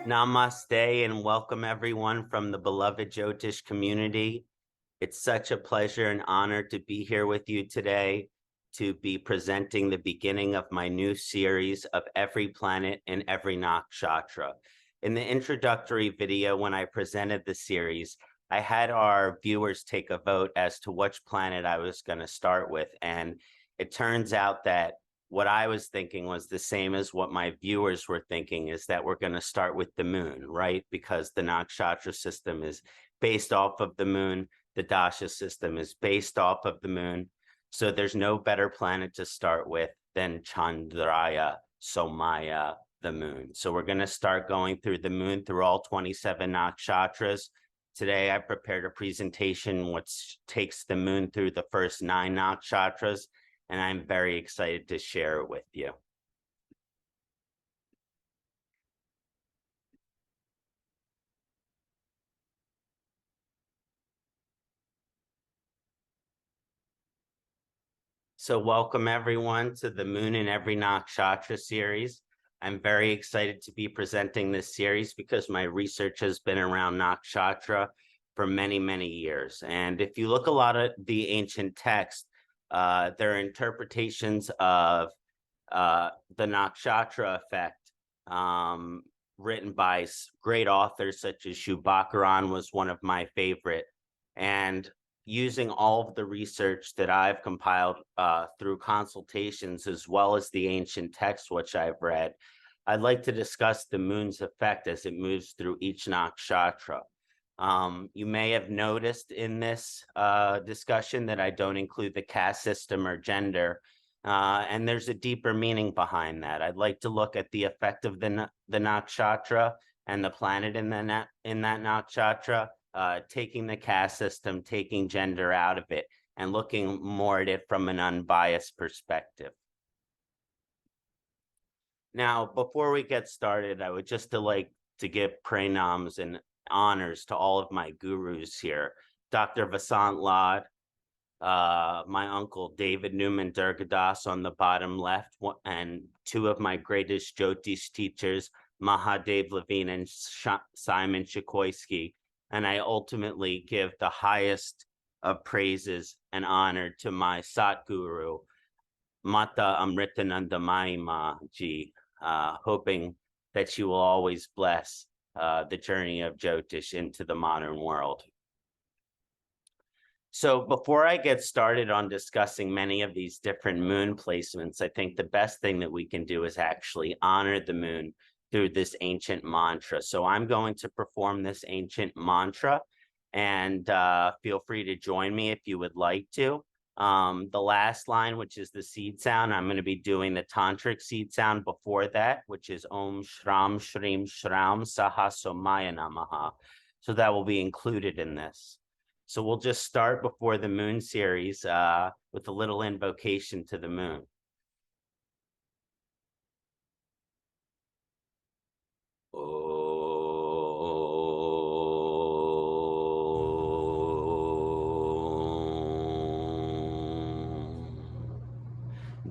Namaste and welcome everyone from the beloved Jyotish community. It's such a pleasure and honor to be here with you today to be presenting the beginning of my new series of Every Planet and Every Nakshatra. In the introductory video, when I presented the series, I had our viewers take a vote as to which planet I was going to start with. And it turns out that what I was thinking was the same as what my viewers were thinking, is that we're going to start with the moon, right? Because the nakshatra system is based off of the moon. The dasha system is based off of the moon. So there's no better planet to start with than Chandraya Somaya, the moon. So we're going to start going through the moon through all 27 nakshatras. Today I prepared a presentation which takes the moon through the first 9 nakshatras, and I'm very excited to share it with you. So welcome everyone to the Moon in Every Nakshatra series. I'm very excited to be presenting this series because my research has been around nakshatra for many, many years. And if you look a lot at the ancient text, there are interpretations of the nakshatra effect written by great authors such as Shubhakaran was one of my favorite. And using all of the research that I've compiled through consultations, as well as the ancient texts which I've read, I'd like to discuss the moon's effect as it moves through each nakshatra. You may have noticed in this discussion that I don't include the caste system or gender, and there's a deeper meaning behind that. I'd like to look at the effect of the nakshatra and the planet in that nakshatra, taking the caste system, taking gender out of it, and looking more at it from an unbiased perspective. Now, before we get started, I would just like to give pranams and honors to all of my gurus here. Dr. Vasant Lad, my uncle David Newman Durgadas on the bottom left, and 2 of my greatest Jyotish teachers, Mahadev Levine and Simon Chikoisky. And I ultimately give the highest of praises and honor to my Satguru, Mata Amritananda Mayima ji, hoping that she will always bless the journey of Jyotish into the modern world. So before I get started on discussing many of these different moon placements, I think the best thing that we can do is actually honor the moon through this ancient mantra. So I'm going to perform this ancient mantra, and feel free to join me if you would like to. The last line, which is the seed sound, I'm going to be doing the tantric seed sound before that, which is Om Shram Shrim Shram Saha Somaya Namaha. So that will be included in this. So we'll just start before the moon series with a little invocation to the moon.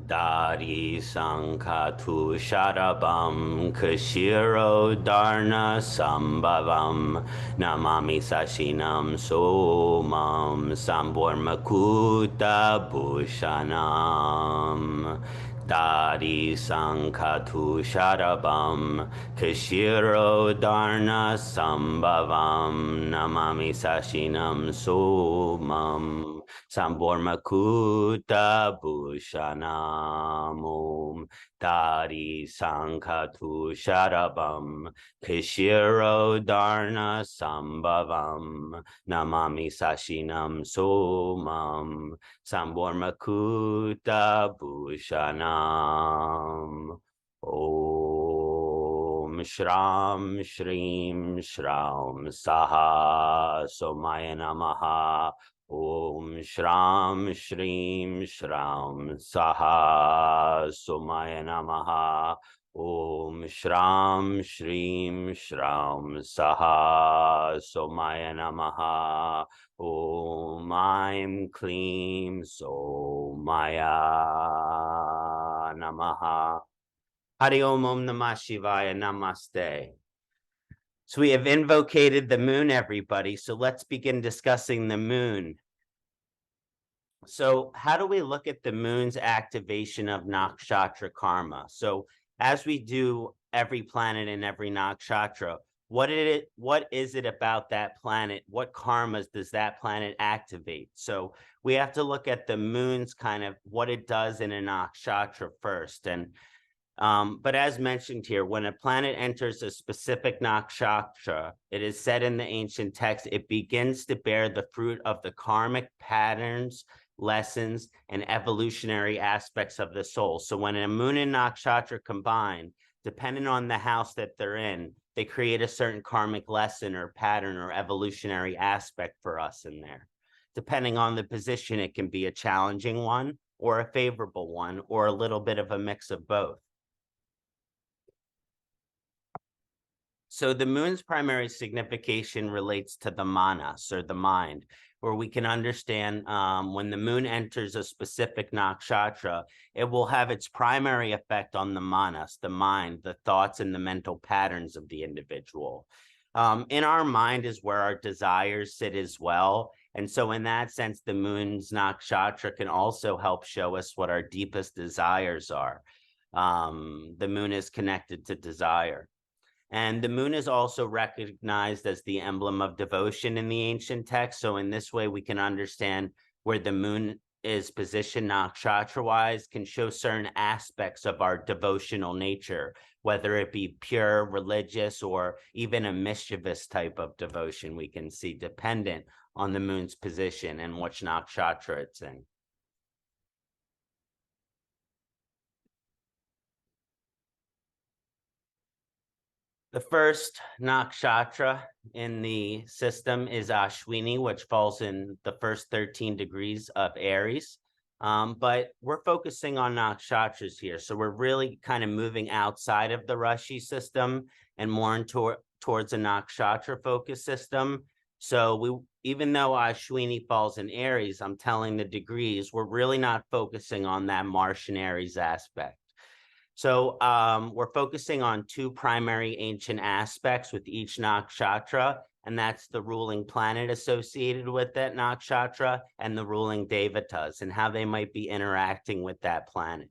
Dari Sankatu Sharabam Kashiro Dharna Sambhavam Namami Sashinam Somam Sambormakuta Bhushanam Dari Sankatu Sharabam Kashiro Dharna Sambhavam Namami Sashinam Somam Sambormakuta Bhushanam Dari Sankatu Sharabam Kishiro Dharna Sambhavam Namami Sashinam Somam Sambormakuta Bhushanam. Om Shram Shrim Shram Saha Somaya Namaha. Om Shram Shrim Shram Saha Somaya Namaha. Om Shram Shrim Shram Saha Somaya Namaha. Om Aim Klim Somaya Namaha. Hari Om Om Namah Shivaya. Namaste. So we have invocated the moon, everybody. So let's begin discussing the moon. So how do we look at the moon's activation of nakshatra karma? So as we do every planet in every nakshatra, what is it about that planet? What karmas does that planet activate? So we have to look at the moon's kind of what it does in a nakshatra first. But as mentioned here, when a planet enters a specific nakshatra, it is said in the ancient text, it begins to bear the fruit of the karmic patterns, lessons, and evolutionary aspects of the soul. So when a moon and nakshatra combine, depending on the house that they're in, they create a certain karmic lesson or pattern or evolutionary aspect for us in there. Depending on the position, it can be a challenging one or a favorable one or a little bit of a mix of both. So the moon's primary signification relates to the manas, or the mind, where we can understand when the moon enters a specific nakshatra, it will have its primary effect on the manas, the mind, the thoughts, and the mental patterns of the individual. In our mind is where our desires sit as well. And so in that sense, the moon's nakshatra can also help show us what our deepest desires are. The moon is connected to desire. And the moon is also recognized as the emblem of devotion in the ancient text. So in this way, we can understand where the moon is positioned nakshatra-wise can show certain aspects of our devotional nature, whether it be pure, religious, or even a mischievous type of devotion we can see dependent on the moon's position and which nakshatra it's in. The first nakshatra in the system is Ashwini, which falls in the first 13 degrees of Aries. But we're focusing on nakshatras here. So we're really kind of moving outside of the Rashi system and more towards a nakshatra focused system. So even though Ashwini falls in Aries, I'm telling the degrees, we're really not focusing on that Martian Aries aspect. So we're focusing on two primary ancient aspects with each nakshatra, and that's the ruling planet associated with that nakshatra and the ruling devatas and how they might be interacting with that planet.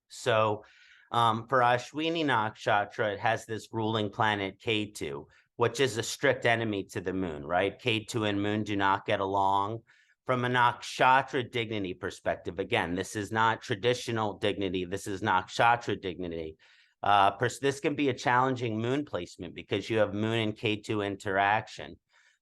So for Ashwini nakshatra, it has this ruling planet Ketu, which is a strict enemy to the moon, right? Ketu and moon do not get along. From a nakshatra dignity perspective, again, this is not traditional dignity. This is nakshatra dignity. This can be a challenging moon placement because you have moon and Ketu interaction.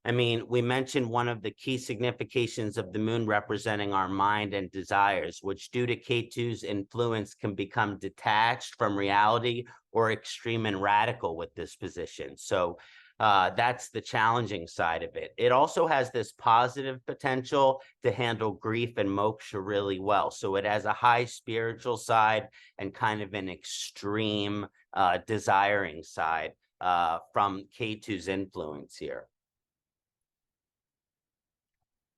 I mean, we mentioned one of the key significations of the moon representing our mind and desires, which due to Ketu's influence can become detached from reality or extreme and radical with this position. So that's the challenging side of it. It also has this positive potential to handle grief and moksha really well. So it has a high spiritual side and kind of an extreme desiring side from Ketu's influence here.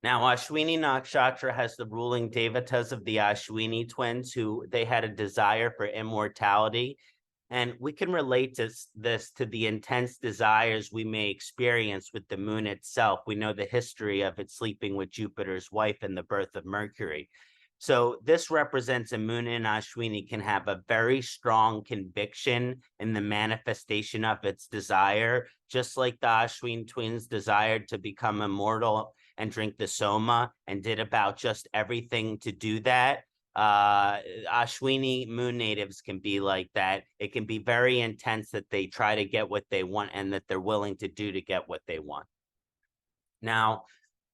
Now, Ashwini Nakshatra has the ruling devatas of the Ashwini twins, who they had a desire for immortality. And we can relate this to the intense desires we may experience with the moon itself. We know the history of it sleeping with Jupiter's wife and the birth of Mercury. So this represents a moon in Ashwini can have a very strong conviction in the manifestation of its desire, just like the Ashwini twins desired to become immortal and drink the soma and did about just everything to do that. Ashwini moon natives can be like that. It can be very intense that they try to get what they want and that they're willing to do to get what they want. Now,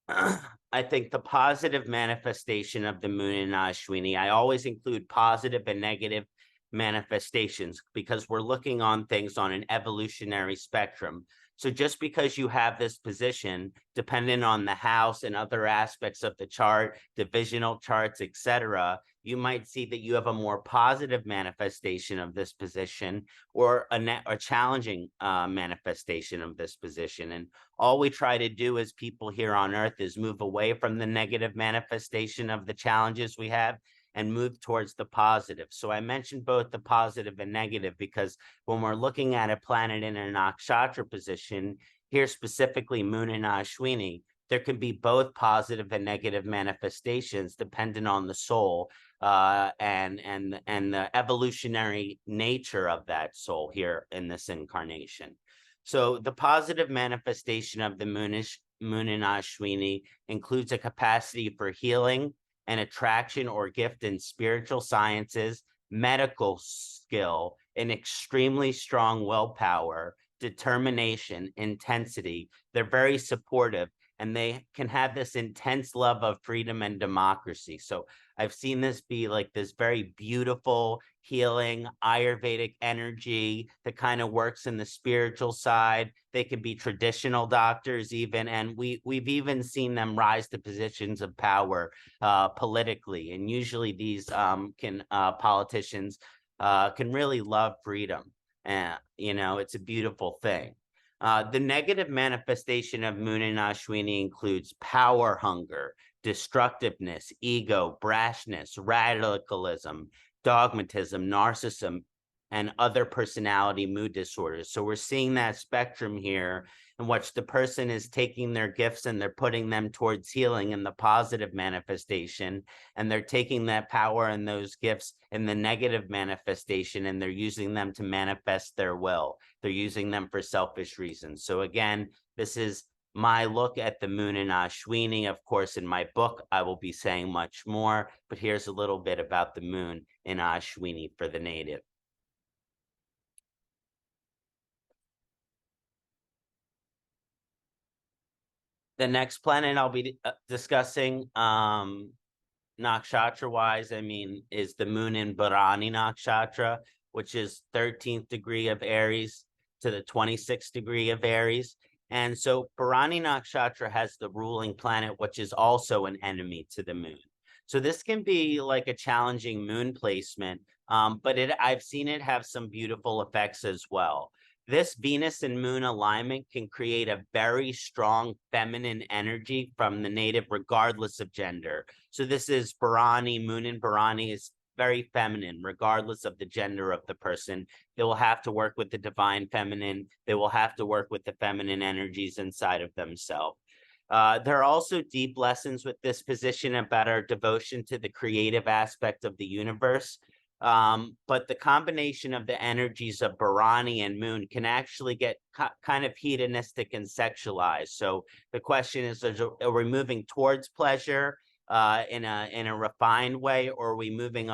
I think the positive manifestation of the moon in Ashwini, I always include positive and negative manifestations because we're looking on things on an evolutionary spectrum. So just because you have this position, depending on the house and other aspects of the chart, divisional charts, etc., you might see that you have a more positive manifestation of this position or a challenging manifestation of this position. And all we try to do as people here on Earth is move away from the negative manifestation of the challenges we have and move towards the positive. So I mentioned both the positive and negative because when we're looking at a planet in a nakshatra position, here specifically Moon in Ashwini, there can be both positive and negative manifestations depending on the soul and the evolutionary nature of that soul here in this incarnation. So the positive manifestation of the moon in Ashwini includes a capacity for healing, an attraction or gift in spiritual sciences, medical skill, an extremely strong willpower, determination, intensity. They're very supportive, and they can have this intense love of freedom and democracy. So I've seen this be like this very beautiful, healing, Ayurvedic energy that kind of works in the spiritual side. They can be traditional doctors even, and we've even seen them rise to positions of power politically. And usually these politicians can really love freedom. You know, it's a beautiful thing. The negative manifestation of Moon in Ashwini includes power hunger, destructiveness, ego, brashness, radicalism, dogmatism, narcissism, and other personality mood disorders. So we're seeing that spectrum here in which the person is taking their gifts and they're putting them towards healing in the positive manifestation, and they're taking that power and those gifts in the negative manifestation, and they're using them to manifest their will. They're using them for selfish reasons. So again, this is my look at the moon in Ashwini. Of course, in my book, I will be saying much more, but here's a little bit about the moon in Ashwini for the native. The next planet I'll be discussing nakshatra wise, I mean, is the moon in Bharani nakshatra, which is 13th degree of Aries to the 26th degree of Aries. And so Bharani nakshatra has the ruling planet, which is also an enemy to the moon. So this can be like a challenging moon placement, but I've seen it have some beautiful effects as well. This Venus and moon alignment can create a very strong feminine energy from the native, regardless of gender. So this is Bharani, moon in Bharani is very feminine, regardless of the gender of the person. They will have to work with the divine feminine. They will have to work with the feminine energies inside of themselves. There are also deep lessons with this position about our devotion to the creative aspect of the universe. But the combination of the energies of Bharani and moon can actually get kind of hedonistic and sexualized. So the question is, are we moving towards pleasure in a refined way, or are we moving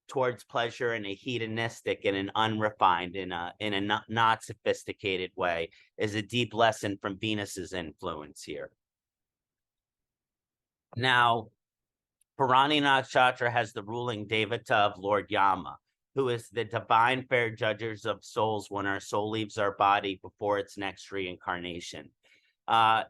towards pleasure in a hedonistic and an unrefined, in a not sophisticated way? Is a deep lesson from Venus's influence here. Now, Bharani Nakshatra has the ruling Devata of Lord Yama, who is the divine fair judges of souls when our soul leaves our body before its next reincarnation.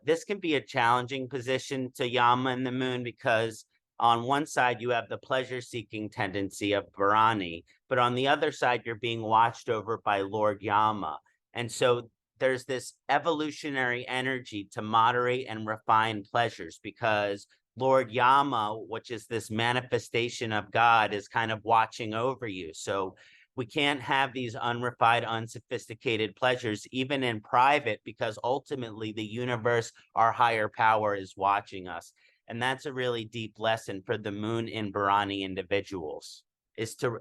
This can be a challenging position to Yama and the moon because on one side you have the pleasure-seeking tendency of Bharani, but on the other side you're being watched over by Lord Yama. And so there's this evolutionary energy to moderate and refine pleasures because Lord Yama, which is this manifestation of God, is kind of watching over you. So we can't have these unrefined, unsophisticated pleasures, even in private, because ultimately the universe, our higher power, is watching us. And that's a really deep lesson for the moon in Bharani individuals, is to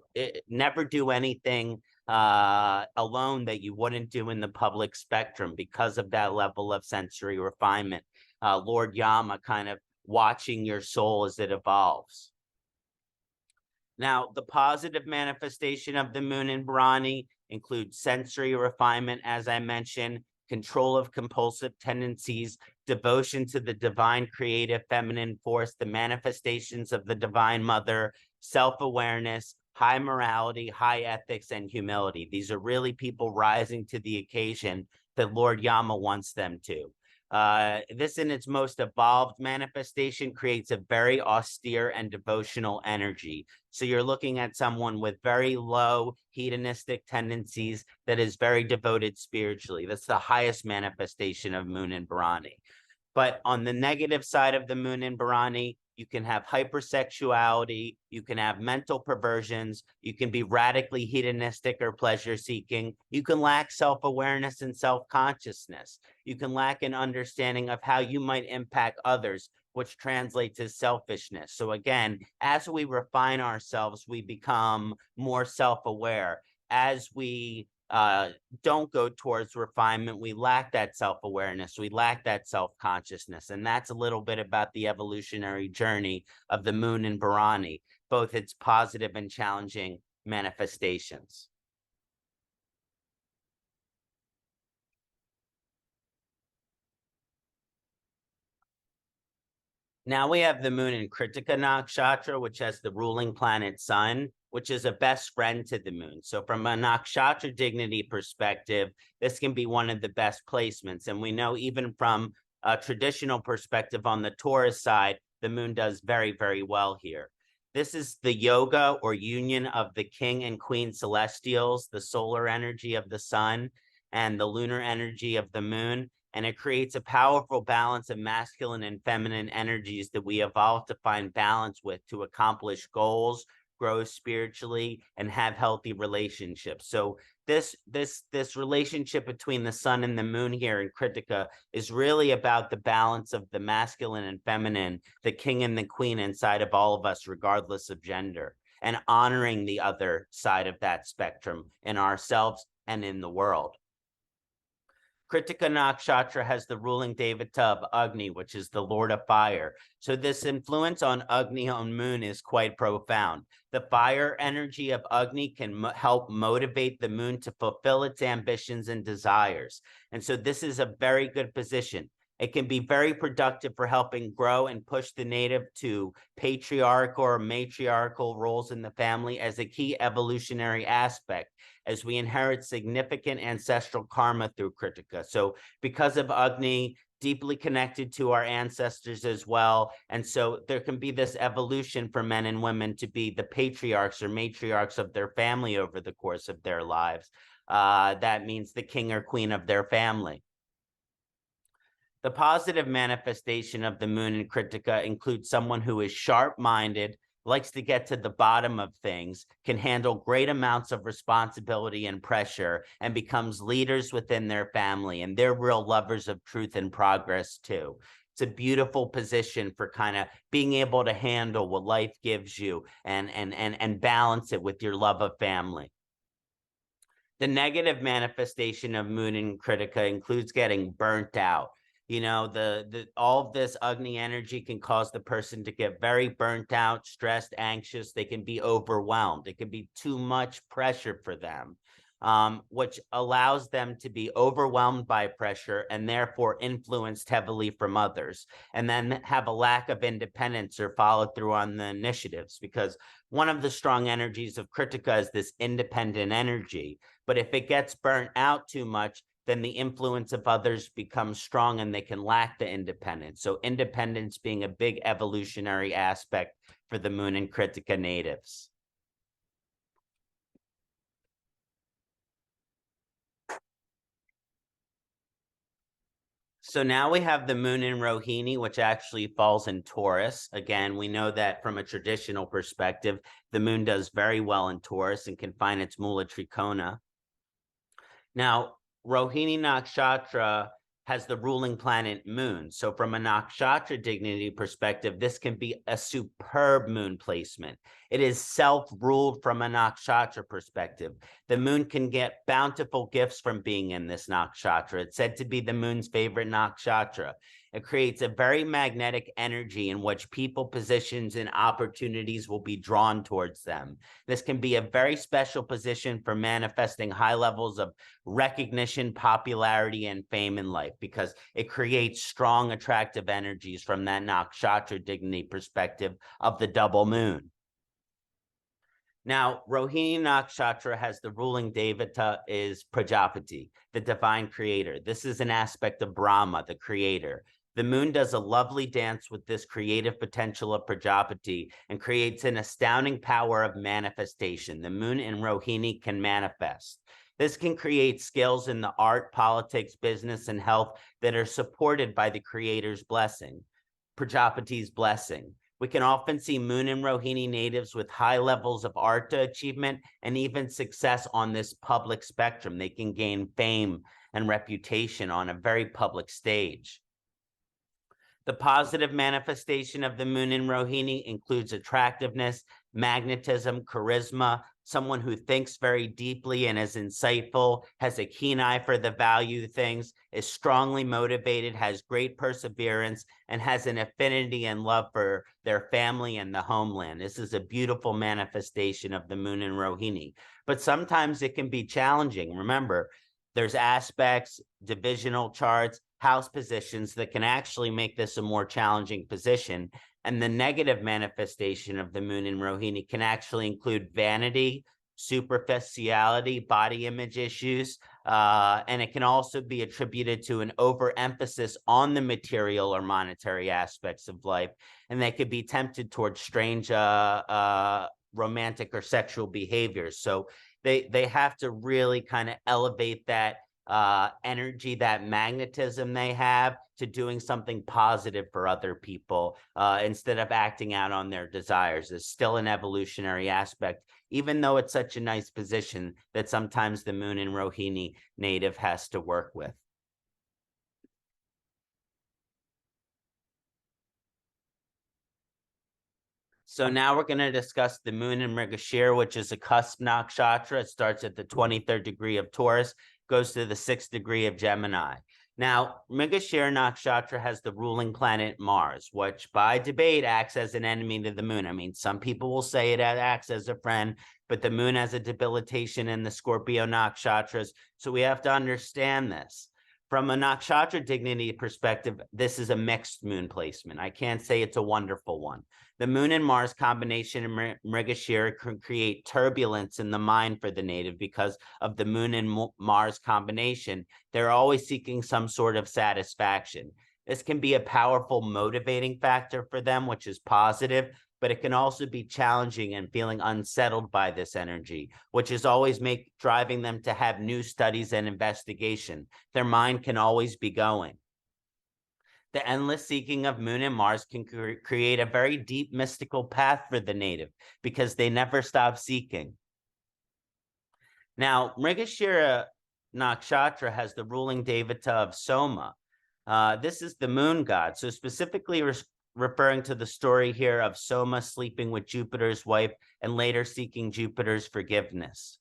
never do anything alone that you wouldn't do in the public spectrum because of that level of sensory refinement. Lord Yama kind of watching your soul as it evolves. Now, the positive manifestation of the moon in Bharani includes sensory refinement, as I mentioned, control of compulsive tendencies, devotion to the divine creative feminine force, the manifestations of the divine mother, self-awareness, high morality, high ethics, and humility. These are really people rising to the occasion that Lord Yama wants them to. This in its most evolved manifestation creates a very austere and devotional energy. So you're looking at someone with very low hedonistic tendencies that is very devoted spiritually. That's the highest manifestation of moon in Bharani. But on the negative side of the moon in Bharani, you can have hypersexuality, you can have mental perversions, you can be radically hedonistic or pleasure-seeking, you can lack self-awareness and self-consciousness, you can lack an understanding of how you might impact others, which translates as selfishness. So again, as we refine ourselves, we become more self-aware. As we don't go towards refinement, we lack that self-awareness, we lack that self-consciousness. And that's a little bit about the evolutionary journey of the moon in Bharani, both its positive and challenging manifestations. Now we have the moon in Krittika Nakshatra, which has the ruling planet sun, which is a best friend to the moon. So from a nakshatra dignity perspective, this can be one of the best placements. And we know even from a traditional perspective on the Taurus side, the moon does very, very well here. This is the yoga or union of the king and queen celestials, the solar energy of the sun and the lunar energy of the moon. And it creates a powerful balance of masculine and feminine energies that we evolved to find balance with to accomplish goals, grow spiritually, and have healthy relationships. So this relationship between the sun and the moon here in Krittika is really about the balance of the masculine and feminine, the king and the queen inside of all of us, regardless of gender, and honoring the other side of that spectrum in ourselves and in the world. Krittika Nakshatra has the ruling devata of Agni, which is the lord of fire. So this influence on Agni on moon is quite profound. The fire energy of Agni can help motivate the moon to fulfill its ambitions and desires. And so this is a very good position. It can be very productive for helping grow and push the native to patriarchal or matriarchal roles in the family as a key evolutionary aspect, as we inherit significant ancestral karma through Krittika. So because of Agni, deeply connected to our ancestors as well. And so there can be this evolution for men and women to be the patriarchs or matriarchs of their family over the course of their lives. That means the king or queen of their family. The positive manifestation of the moon in Krittika includes someone who is sharp-minded, likes to get to the bottom of things, can handle great amounts of responsibility and pressure, and becomes leaders within their family. And they're real lovers of truth and progress too. It's a beautiful position for kind of being able to handle what life gives you and balance it with your love of family. The negative manifestation of moon in Krittika includes getting burnt out. You know, all of this Agni energy can cause the person to get very burnt out, stressed, anxious. They can be overwhelmed. It can be too much pressure for them, which allows them to be overwhelmed by pressure and therefore influenced heavily from others, and then have a lack of independence or follow through on the initiatives, because one of the strong energies of Krittika is this independent energy. But if it gets burnt out too much, then the influence of others becomes strong and they can lack the independence. So independence being a big evolutionary aspect for the moon and Krittika natives. So now we have the moon in Rohini, which actually falls in Taurus. Again, we know that from a traditional perspective, the moon does very well in Taurus and can find its Mula Trikona. Now, Rohini Nakshatra has the ruling planet moon. So from a nakshatra dignity perspective, this can be a superb moon placement. It is self-ruled from a nakshatra perspective. The moon can get bountiful gifts from being in this nakshatra. It's said to be the moon's favorite nakshatra. It creates a very magnetic energy in which people, positions, and opportunities will be drawn towards them. This can be a very special position for manifesting high levels of recognition, popularity, and fame in life, because it creates strong, attractive energies from that nakshatra dignity perspective of the double moon. Now, Rohini Nakshatra has the ruling devata is Prajapati, the divine creator. This is an aspect of Brahma, the creator. The moon does a lovely dance with this creative potential of Prajapati and creates an astounding power of manifestation. The moon in Rohini can manifest. This can create skills in the art, politics, business, and health that are supported by the creator's blessing, Prajapati's blessing. We can often see Moon and Rohini natives with high levels of Arta achievement and even success on this public spectrum. They can gain fame and reputation on a very public stage. The positive manifestation of the Moon in Rohini includes attractiveness, magnetism, charisma, someone who thinks very deeply and is insightful, has a keen eye for the value of things, is strongly motivated, has great perseverance, and has an affinity and love for their family and the homeland. This is a beautiful manifestation of the Moon in Rohini. But sometimes it can be challenging. Remember, there's aspects, divisional charts, house positions that can actually make this a more challenging position. And the negative manifestation of the Moon in Rohini can actually include vanity, superficiality, body image issues, and it can also be attributed to an overemphasis on the material or monetary aspects of life. And they could be tempted towards strange romantic or sexual behaviors. So they have to really kind of elevate that energy, that magnetism they have to doing something positive for other people instead of acting out on their desires. There's still an evolutionary aspect, even though it's such a nice position that sometimes the Moon in Rohini native has to work with. So now we're going to discuss the Moon in Mrigashira, which is a cusp nakshatra. It starts at the 23rd degree of Taurus, goes to the 6th degree of Gemini. Now, Mrigashira nakshatra has the ruling planet Mars, which by debate acts as an enemy to the Moon. I mean, some people will say it acts as a friend, but the Moon has a debilitation in the Scorpio nakshatras. So we have to understand this. From a nakshatra dignity perspective, this is a mixed Moon placement. I can't say it's a wonderful one. The Moon and Mars combination in Mrigashira can create turbulence in the mind for the native because of the Moon and Mars combination. They're always seeking some sort of satisfaction. This can be a powerful motivating factor for them, which is positive, but it can also be challenging and feeling unsettled by this energy, which is always driving them to have new studies and investigation. Their mind can always be going. The endless seeking of Moon and Mars can create a very deep mystical path for the native because they never stop seeking. Now, Mrigashira nakshatra has the ruling devata of Soma. This is the moon god. So specifically referring to the story here of Soma sleeping with Jupiter's wife and later seeking Jupiter's forgiveness.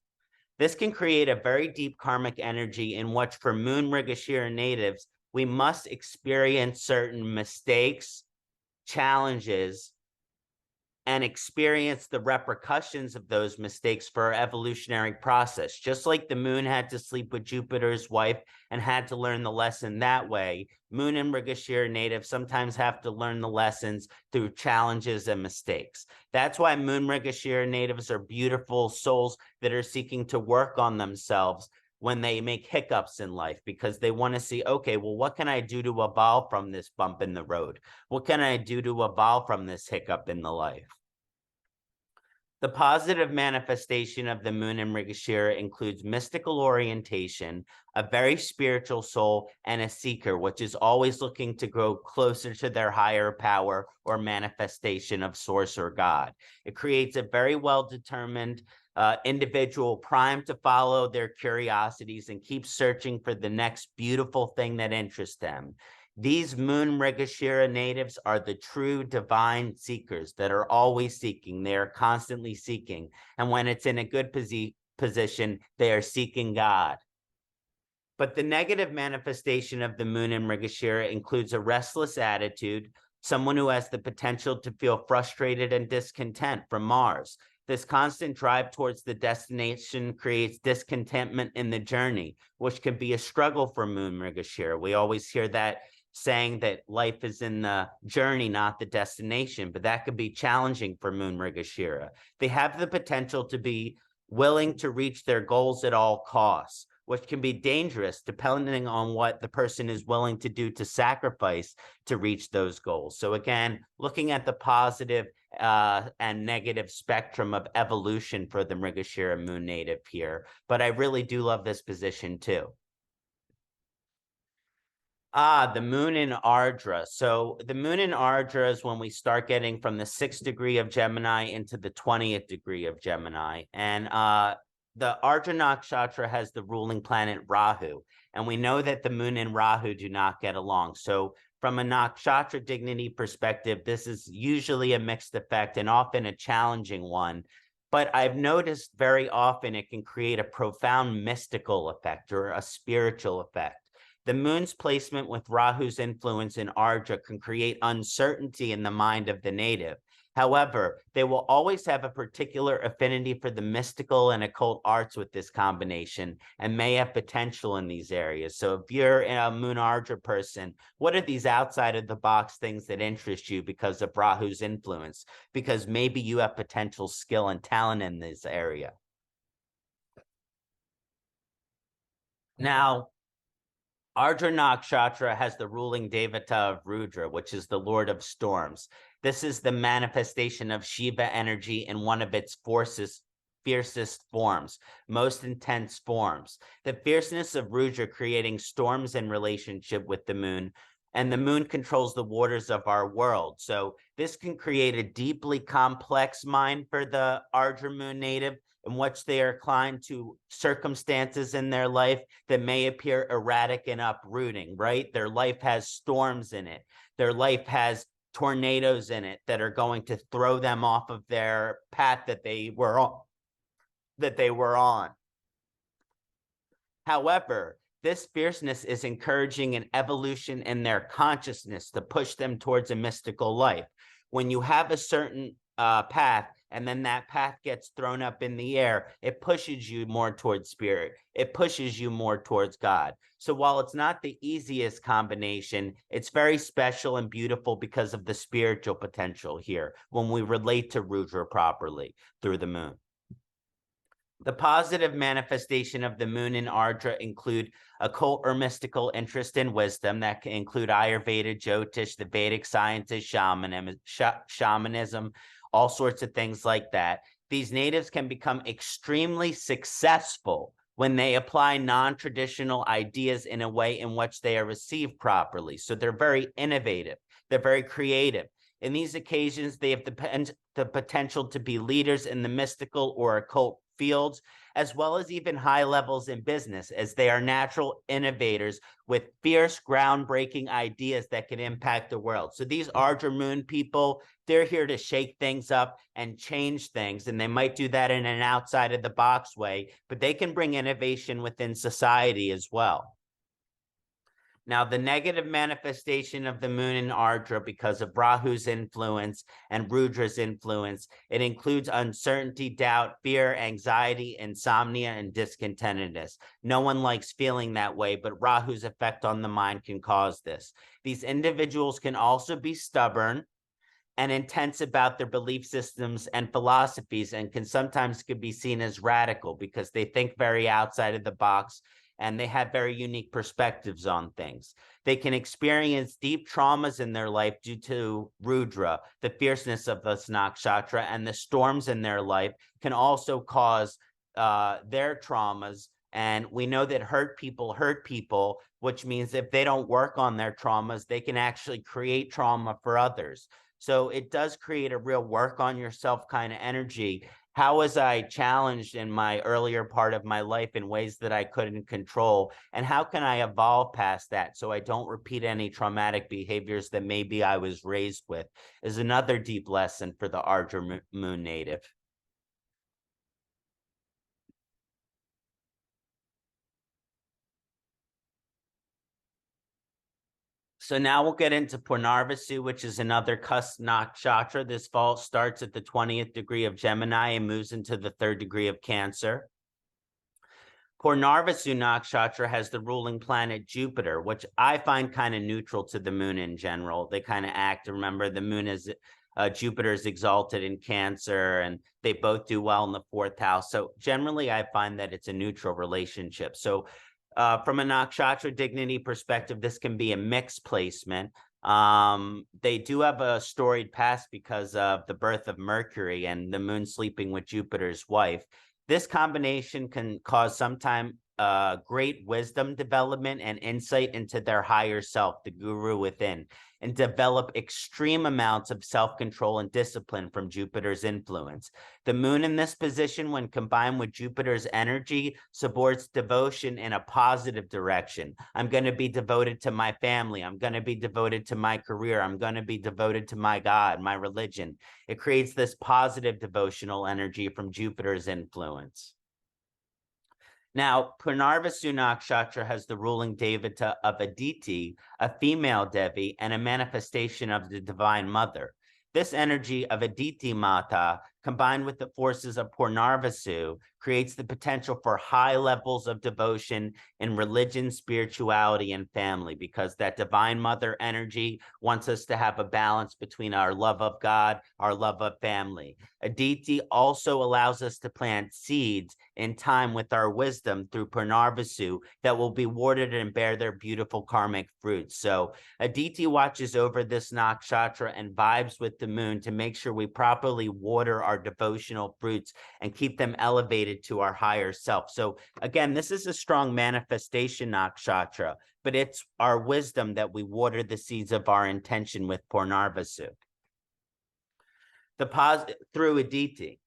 This can create a very deep karmic energy in which for Moon Mrigashira natives, we must experience certain mistakes, challenges, and experience the repercussions of those mistakes for our evolutionary process. Just like the Moon had to sleep with Jupiter's wife and had to learn the lesson that way, Moon and Mrigashira natives sometimes have to learn the lessons through challenges and mistakes. That's why Moon Mrigashira natives are beautiful souls that are seeking to work on themselves when they make hiccups in life, because they want to see, okay, well, what can I do to evolve from this bump in the road? What can I do to evolve from this hiccup in the life? The positive manifestation of the Moon in Mrigashira includes mystical orientation, a very spiritual soul, and a seeker, which is always looking to grow closer to their higher power or manifestation of source or God. It creates a very well-determined individual primed to follow their curiosities and keep searching for the next beautiful thing that interests them. These Moon Mrigashira natives are the true divine seekers that are always seeking. They are constantly seeking. And when it's in a good position, they are seeking God. But the negative manifestation of the Moon in Mrigashira includes a restless attitude, someone who has the potential to feel frustrated and discontent from Mars. This constant drive towards the destination creates discontentment in the journey, which can be a struggle for Moon Mrigashira. We always hear that saying that life is in the journey, not the destination, but that could be challenging for Moon Mrigashira. They have the potential to be willing to reach their goals at all costs, which can be dangerous depending on what the person is willing to do to sacrifice to reach those goals. So again, looking at the positive and negative spectrum of evolution for the Mrigashira Moon native here, but I really do love this position too. The moon in Ardra. So the moon in Ardra is when we start getting from the 6th degree of Gemini into the 20th degree of Gemini. And the Ardra Nakshatra has the ruling planet Rahu. And we know that the moon and Rahu do not get along. So from a Nakshatra dignity perspective, this is usually a mixed effect and often a challenging one. But I've noticed very often it can create a profound mystical effect or a spiritual effect. The moon's placement with Rahu's influence in Ardra can create uncertainty in the mind of the native. However, they will always have a particular affinity for the mystical and occult arts with this combination and may have potential in these areas. So if you're a moon Ardra person, what are these outside of the box things that interest you because of Rahu's influence? Because maybe you have potential skill and talent in this area. Now, Ardra Nakshatra has the ruling devata of Rudra, which is the lord of storms. This is the manifestation of Shiva energy in one of its fiercest forms, most intense forms. The fierceness of Rudra creating storms in relationship with the moon, and the moon controls the waters of our world. So this can create a deeply complex mind for the Ardra moon native, in which they are inclined to circumstances in their life that may appear erratic and uprooting, right? Their life has storms in it. Their life has tornadoes in it that are going to throw them off of their path that they were on. However, this fierceness is encouraging an evolution in their consciousness to push them towards a mystical life. When you have a certain path, and then that path gets thrown up in the air, it pushes you more towards spirit. It pushes you more towards God. So while it's not the easiest combination, it's very special and beautiful because of the spiritual potential here when we relate to Rudra properly through the moon. The positive manifestation of the moon in Ardra include occult or mystical interest in wisdom that can include Ayurveda, Jyotish, the Vedic sciences, shamanism, all sorts of things like that. These natives can become extremely successful when they apply non-traditional ideas in a way in which they are received properly. So they're very innovative. They're very creative. In these occasions, they have the potential to be leaders in the mystical or occult fields, as well as even high levels in business, as they are natural innovators with fierce, groundbreaking ideas that can impact the world. So these Ardra moon people, they're here to shake things up and change things, and they might do that in an outside of the box way, but they can bring innovation within society as well. Now, the negative manifestation of the moon in Ardra because of Rahu's influence and Rudra's influence, it includes uncertainty, doubt, fear, anxiety, insomnia, and discontentedness. No one likes feeling that way, but Rahu's effect on the mind can cause this. These individuals can also be stubborn and intense about their belief systems and philosophies, and can sometimes be seen as radical because they think very outside of the box and they have very unique perspectives on things. They can experience deep traumas in their life due to Rudra, the fierceness of this nakshatra, and the storms in their life can also cause their traumas. And we know that hurt people, which means if they don't work on their traumas, they can actually create trauma for others. So it does create a real work on yourself kind of energy. How was I challenged in my earlier part of my life in ways that I couldn't control? And how can I evolve past that so I don't repeat any traumatic behaviors that maybe I was raised with? Is another deep lesson for the Ardra moon native. So now we'll get into Punarvasu, which is another Nakshatra. This fall starts at the 20th degree of Gemini and moves into the 3rd degree of Cancer. Punarvasu Nakshatra has the ruling planet Jupiter, which I find kind of neutral to the moon in general. They kind of act, remember, the moon is Jupiter is exalted in Cancer, and they both do well in the 4th house. So generally, I find that it's a neutral relationship. So from a nakshatra dignity perspective, this can be a mixed placement. They do have a storied past because of the birth of Mercury and the moon sleeping with Jupiter's wife. This combination can cause great wisdom development and insight into their higher self, the guru within, and develop extreme amounts of self-control and discipline from Jupiter's influence. The moon in this position, when combined with Jupiter's energy, supports devotion in a positive direction. I'm going to be devoted to my family. I'm going to be devoted to my career. I'm going to be devoted to my God, my religion. It creates this positive devotional energy from Jupiter's influence. Now, Punarvasu Nakshatra has the ruling devata of Aditi, a female Devi, and a manifestation of the Divine Mother. This energy of Aditi Mata, combined with the forces of Punarvasu, creates the potential for high levels of devotion in religion, spirituality, and family, because that Divine Mother energy wants us to have a balance between our love of God, our love of family. Aditi also allows us to plant seeds in time with our wisdom through Punarvasu that will be watered and bear their beautiful karmic fruits. So Aditi watches over this nakshatra and vibes with the moon to make sure we properly water our devotional fruits and keep them elevated to our higher self. So again, this is a strong manifestation nakshatra, but it's our wisdom that we water the seeds of our intention with Punarvasu. Through Aditi.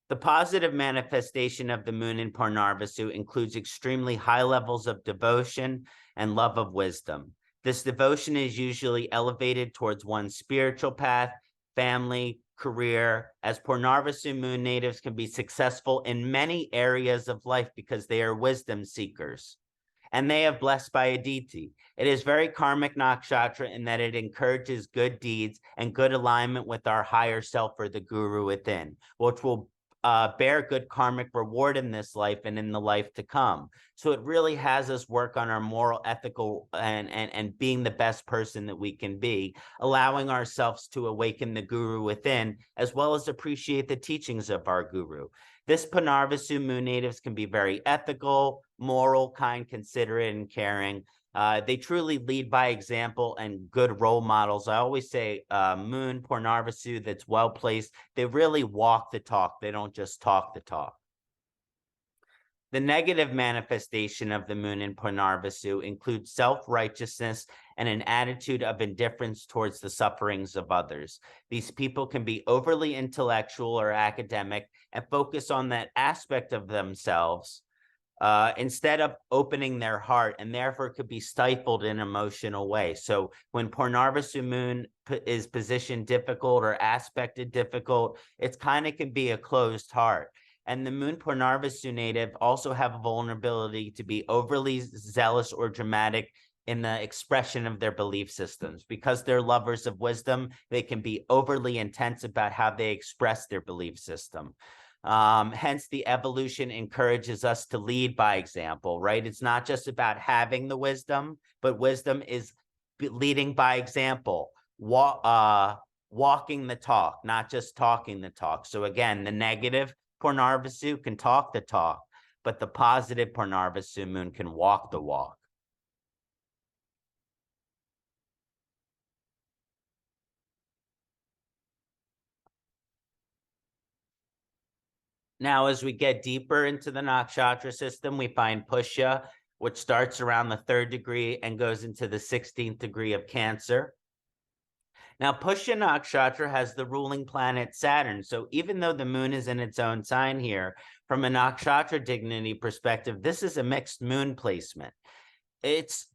The positive manifestation of the moon in Punarvasu includes extremely high levels of devotion and love of wisdom. This devotion is usually elevated towards one's spiritual path, family, career, as Punarvasu moon natives can be successful in many areas of life because they are wisdom seekers. And they have blessed by Aditi. It is very karmic nakshatra in that it encourages good deeds and good alignment with our higher self or the guru within, which will bear good karmic reward in this life and in the life to come. So it really has us work on our moral, ethical, and being the best person that we can be, allowing ourselves to awaken the guru within, as well as appreciate the teachings of our guru. This Punarvasu moon natives can be very ethical, moral, kind, considerate, and caring. They truly lead by example and good role models. I always say moon Punarvasu that's well placed, they really walk the talk. They don't just talk the talk. The negative manifestation of the moon in Punarvasu includes self-righteousness and an attitude of indifference towards the sufferings of others. These people can be overly intellectual or academic and focus on that aspect of themselves instead of opening their heart, and therefore could be stifled in an emotional way. So when Punarvasu moon is positioned difficult or aspected difficult, it's kind of can be a closed heart. And the moon Punarvasu native also have a vulnerability to be overly zealous or dramatic in the expression of their belief systems. Because they're lovers of wisdom, they can be overly intense about how they express their belief system. Hence, the evolution encourages us to lead by example, right? It's not just about having the wisdom, but wisdom is leading by example, walking the talk, not just talking the talk. So again, the negative Punarvasu can talk the talk, but the positive Punarvasu moon can walk the walk. Now, as we get deeper into the nakshatra system, we find Pushya, which starts around the 3rd degree and goes into the 16th degree of Cancer. Now, Pushya Nakshatra has the ruling planet Saturn. So even though the moon is in its own sign here, from a nakshatra dignity perspective, this is a mixed moon placement. It's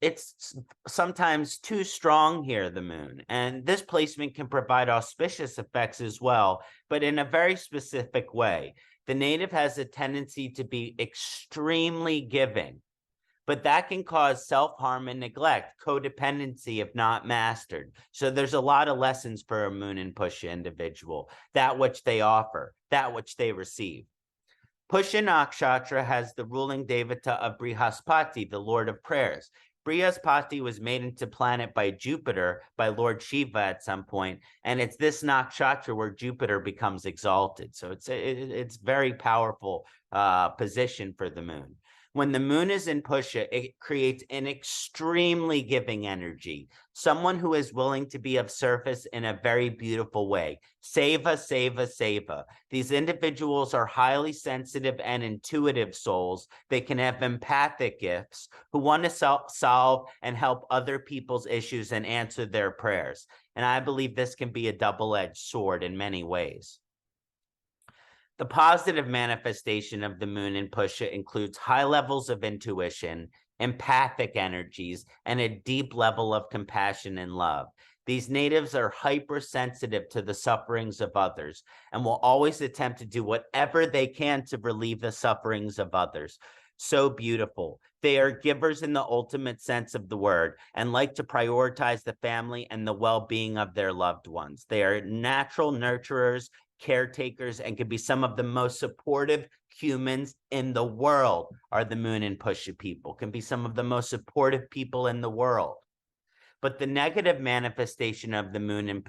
sometimes too strong here, the moon. And this placement can provide auspicious effects as well, but in a very specific way. The native has a tendency to be extremely giving, but that can cause self-harm and neglect, codependency if not mastered. So there's a lot of lessons for a moon and Pushya individual, that which they offer, that which they receive. Pushya Nakshatra has the ruling devata of Brihaspati, the Lord of Prayers. Brihaspati was made into planet by Jupiter, by Lord Shiva at some point, and it's this nakshatra where Jupiter becomes exalted. So it's very powerful position for the moon. When the moon is in Pushya, it creates an extremely giving energy, someone who is willing to be of service in a very beautiful way. Seva, seva, seva. These individuals are highly sensitive and intuitive souls. They can have empathic gifts who want to solve and help other people's issues and answer their prayers. And I believe this can be a double-edged sword in many ways. The positive manifestation of the moon in Pushya includes high levels of intuition, empathic energies, and a deep level of compassion and love. These natives are hypersensitive to the sufferings of others and will always attempt to do whatever they can to relieve the sufferings of others. So beautiful. They are givers in the ultimate sense of the word and like to prioritize the family and the well-being of their loved ones. They are natural nurturers, caretakers, and can be some of the most supportive humans in the world. Are the moon and Pushya people, can be some of the most supportive people in the world. But the negative manifestation of the moon and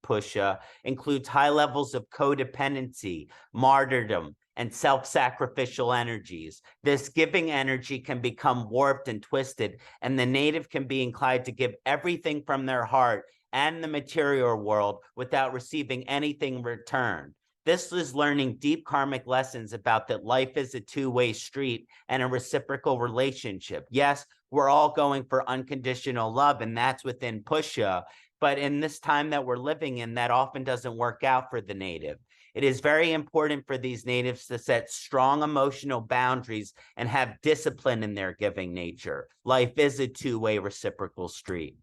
Pushya includes high levels of codependency, martyrdom, and self-sacrificial energies. This giving energy can become warped and twisted, and the native can be inclined to give everything from their heart and the material world without receiving anything in return. This is learning deep karmic lessons about that life is a two-way street and a reciprocal relationship. Yes, we're all going for unconditional love, and that's within Pushya, but in this time that we're living in, that often doesn't work out for the native. It is very important for these natives to set strong emotional boundaries and have discipline in their giving nature. Life is a two-way reciprocal street.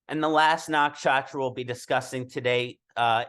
And the last nakshatra we'll be discussing today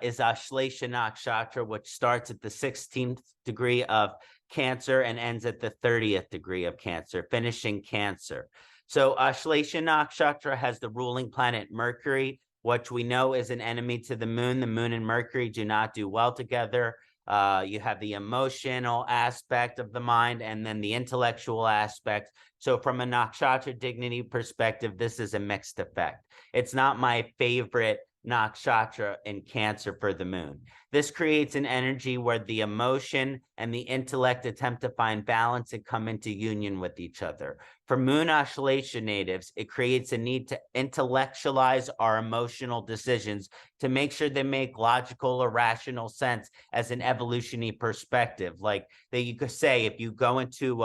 is Ashlesha Nakshatra, which starts at the 16th degree of Cancer and ends at the 30th degree of Cancer, finishing Cancer. So Ashlesha Nakshatra has the ruling planet Mercury, which we know is an enemy to the moon. The moon and Mercury do not do well together. You have the emotional aspect of the mind and then the intellectual aspect. So from a nakshatra dignity perspective, this is a mixed effect. It's not my favorite nakshatra in Cancer for the moon. This creates an energy where the emotion and the intellect attempt to find balance and come into union with each other. For moon Ashlesha natives, it creates a need to intellectualize our emotional decisions to make sure they make logical or rational sense as an evolutionary perspective. Like that you could say, if you go into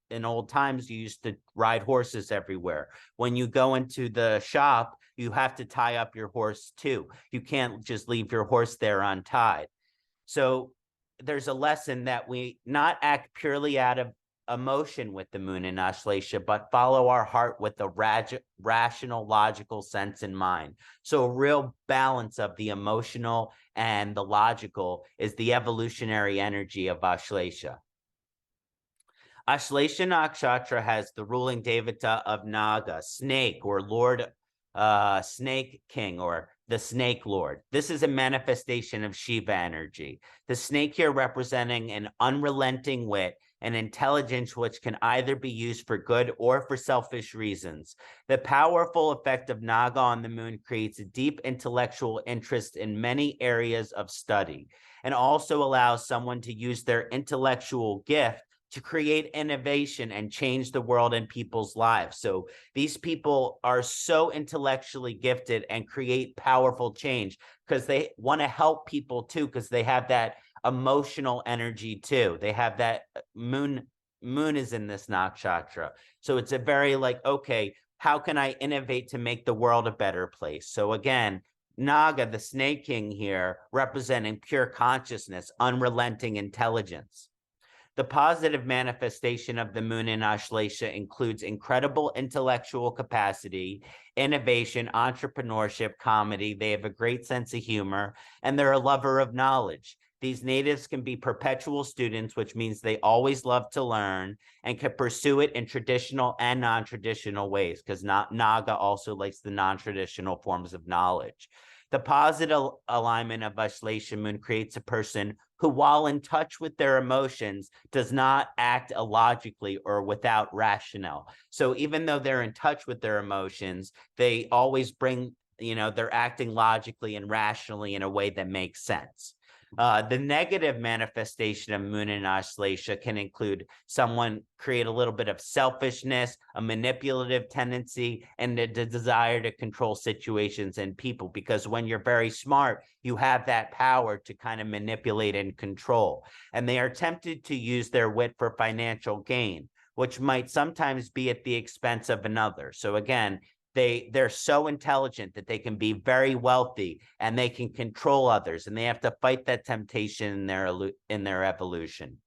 in old times, you used to ride horses everywhere. When you go into the shop, you have to tie up your horse too. You can't just leave your horse there untied. So there's a lesson that we not act purely out of emotion with the moon in Ashlesha, but follow our heart with a rational, logical sense in mind. So a real balance of the emotional and the logical is the evolutionary energy of Ashlesha. Ashlesha Nakshatra has the ruling devata of Naga, snake or Lord Snake King or the Snake Lord. This is a manifestation of Shiva energy. The snake here representing an unrelenting wit and intelligence which can either be used for good or for selfish reasons. The powerful effect of Naga on the moon creates a deep intellectual interest in many areas of study and also allows someone to use their intellectual gift to create innovation and change the world and people's lives. So these people are so intellectually gifted and create powerful change because they want to help people too, because they have that emotional energy too. They have that moon is in this nakshatra. So it's a very like, okay, how can I innovate to make the world a better place? So again, Naga, the Snake King here, representing pure consciousness, unrelenting intelligence. The positive manifestation of the moon in Ashlesha includes incredible intellectual capacity, innovation, entrepreneurship, comedy. They have a great sense of humor, and they're a lover of knowledge. These natives can be perpetual students, which means they always love to learn and can pursue it in traditional and non-traditional ways, because Naga also likes the non-traditional forms of knowledge. The positive alignment of Ashlesha moon creates a person who, while in touch with their emotions, does not act illogically or without rationale. So even though they're in touch with their emotions, they always bring, they're acting logically and rationally in a way that makes sense. The negative manifestation of Moon in Ashlesha can include someone create a little bit of selfishness, a manipulative tendency, and the desire to control situations and people. Because when you're very smart, you have that power to kind of manipulate and control. And they are tempted to use their wit for financial gain, which might sometimes be at the expense of another. So again, they're so intelligent that they can be very wealthy and they can control others, and they have to fight that temptation in their evolution.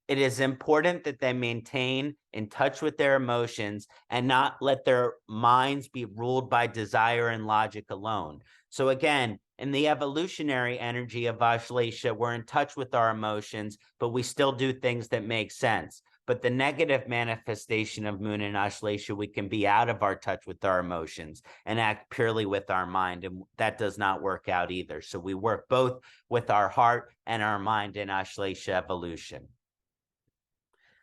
It is important that they maintain in touch with their emotions and not let their minds be ruled by desire and logic alone. So again, in the evolutionary energy of Ashlesha, we're in touch with our emotions, but we still do things that make sense. But the negative manifestation of Moon and Ashlesha, we can be out of our touch with our emotions and act purely with our mind. And that does not work out either. So we work both with our heart and our mind in Ashlesha evolution.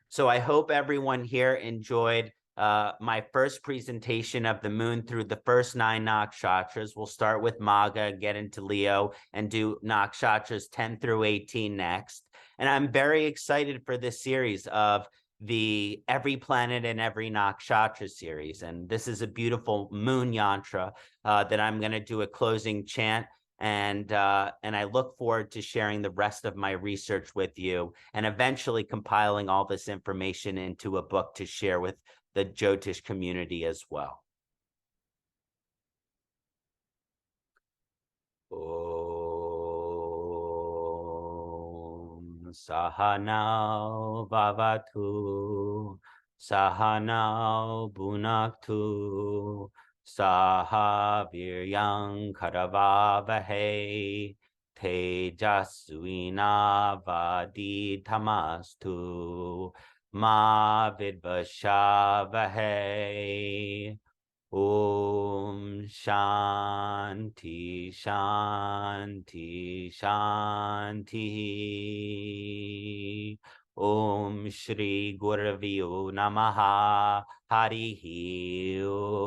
So I hope everyone here enjoyed my first presentation of the moon through the first 9 nakshatras. We'll start with Magha, get into Leo, and do nakshatras 10 through 18 next. And I'm very excited for this series of the Every Planet and Every Nakshatra series. And this is a beautiful moon yantra that I'm going to do a closing chant. And I look forward to sharing the rest of my research with you and eventually compiling all this information into a book to share with the Jyotish community as well. Om Sahanao Vavatu Sahanao Bhunaktu Saha Viryang Karavavahe Tejasvina Vaditamastu Ma Vidvashavahe. Om Shanti Shanti Shanti. Om Shri Gurvyo Namaha Harihi Om.